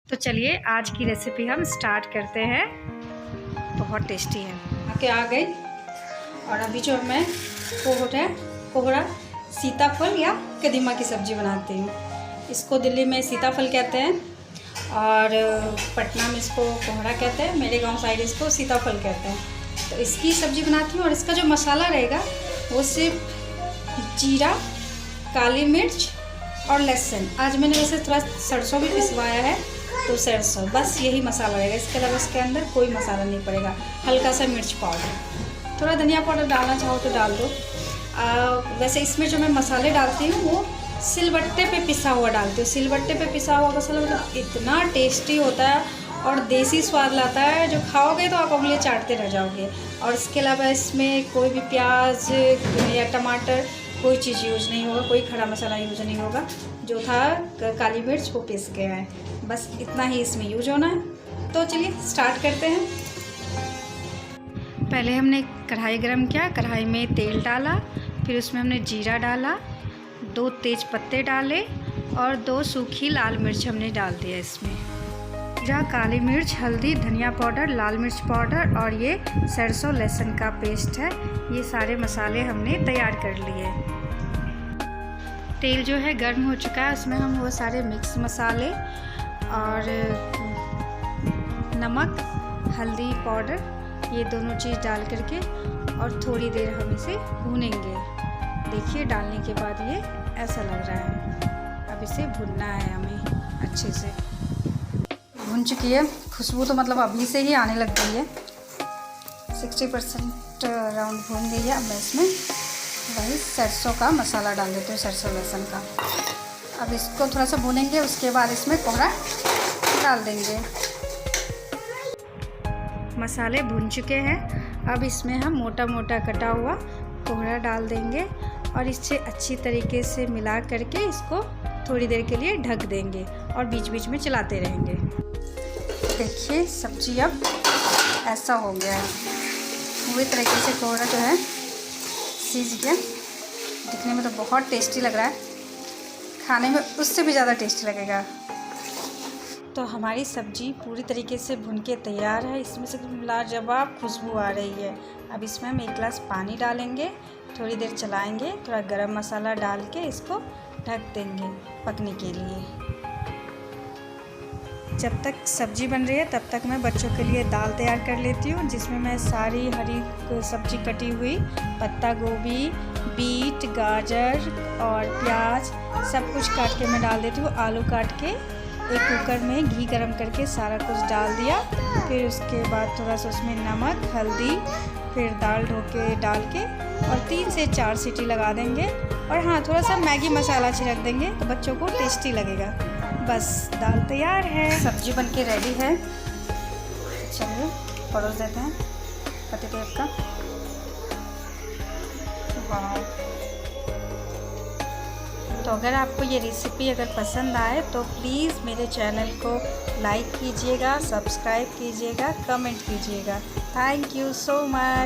तो चलिए आज की रेसिपी हम स्टार्ट करते हैं। बहुत टेस्टी है। आके आ गई और अभी जो मैं कोहरा सीताफल या कदीमा की सब्ज़ी बनाती हूँ। इसको दिल्ली में सीताफल कहते हैं और पटना में इसको कोहरा कहते हैं। मेरे गांव साइड इसको सीताफल कहते हैं। तो इसकी सब्ज़ी बनाती हूँ और इसका जो मसाला रहेगा वो सिर्फ जीरा, काली मिर्च और लहसुन। आज मैंने वैसे थोड़ा सरसों भी पिसवाया है, तो सरसों, बस यही मसाला रहेगा। इसके अलावा इसके अंदर कोई मसाला नहीं पड़ेगा। हल्का सा मिर्च पाउडर, थोड़ा धनिया पाउडर डालना चाहो तो डाल दो। वैसे इसमें जो मैं मसाले डालती हूँ वो सिलबट्टे पे पिसा हुआ डालती हूँ। सिलबट्टे पे पिसा हुआ मसाला मतलब इतना टेस्टी होता है और देसी स्वाद लाता है, जो खाओगे तो आप उंगलियां चाटते रह जाओगे। और इसके अलावा इसमें कोई भी प्याज या टमाटर कोई चीज़ यूज़ नहीं होगा, कोई खड़ा मसाला यूज़ नहीं होगा। जो था काली मिर्च वो पिस गया है, बस इतना ही इसमें यूज होना है। तो चलिए स्टार्ट करते हैं। पहले हमने कढ़ाई गरम किया, कढ़ाई में तेल डाला, फिर उसमें हमने जीरा डाला, 2 तेज पत्ते डाले और 2 सूखी लाल मिर्च हमने डाल दिया इसमें। जीरा, काली मिर्च, हल्दी, धनिया पाउडर, लाल मिर्च पाउडर और ये सरसों लहसुन का पेस्ट है। ये सारे मसाले हमने तैयार कर लिए। तेल जो है गर्म हो चुका है, उसमें हम वो सारे मिक्स मसाले और नमक, हल्दी पाउडर, ये दोनों चीज़ डाल करके और थोड़ी देर हम इसे भूनेंगे। देखिए डालने के बाद ये ऐसा लग रहा है। अब इसे भुनना है हमें अच्छे से। भुन चुकी है, खुशबू तो मतलब अभी से ही आने लग गई है। 60% राउंड भून गई है। अब मैं इसमें वही सरसों का मसाला डाल देती हूँ, सरसों लहसुन का। अब इसको थोड़ा सा भूनेंगे, उसके बाद इसमें कोहरा डाल देंगे। मसाले भून चुके हैं, अब इसमें हम मोटा मोटा कटा हुआ कोहरा डाल देंगे और इसे अच्छी तरीके से मिला करके इसको थोड़ी देर के लिए ढक देंगे और बीच बीच में चलाते रहेंगे। देखिए सब्जी अब ऐसा हो गया है, पूरी तरीके से कोहरा जो है सीज गया। दिखने में तो बहुत टेस्टी लग रहा है, खाने में उससे भी ज़्यादा टेस्टी लगेगा। तो हमारी सब्जी पूरी तरीके से भुन के तैयार है। इसमें से लाजवाब खुशबू आ रही है। अब इसमें हम 1 गिलास पानी डालेंगे, थोड़ी देर चलाएंगे, थोड़ा गरम मसाला डाल के इसको ढक देंगे पकने के लिए। जब तक सब्जी बन रही है तब तक मैं बच्चों के लिए दाल तैयार कर लेती हूँ, जिसमें मैं सारी हरी सब्जी कटी हुई, पत्ता गोभी, बीट, गाजर और प्याज सब कुछ काट के मैं डाल देती हूँ। आलू काट के एक कुकर में घी गरम करके सारा कुछ डाल दिया। फिर उसके बाद थोड़ा सा उसमें नमक, हल्दी, फिर दाल ढोके डाल के और 3 से 4 सीटी लगा देंगे। और हाँ, थोड़ा सा मैगी मसाला छिड़क देंगे तो बच्चों को टेस्टी लगेगा। बस दाल तैयार है, सब्जी बनके रेडी है। चलिए परोस देते हैं पतिदेव का। वाह! तो अगर आपको ये रेसिपी अगर पसंद आए तो प्लीज़ मेरे चैनल को लाइक कीजिएगा, सब्सक्राइब कीजिएगा, कमेंट कीजिएगा। Thank you so much.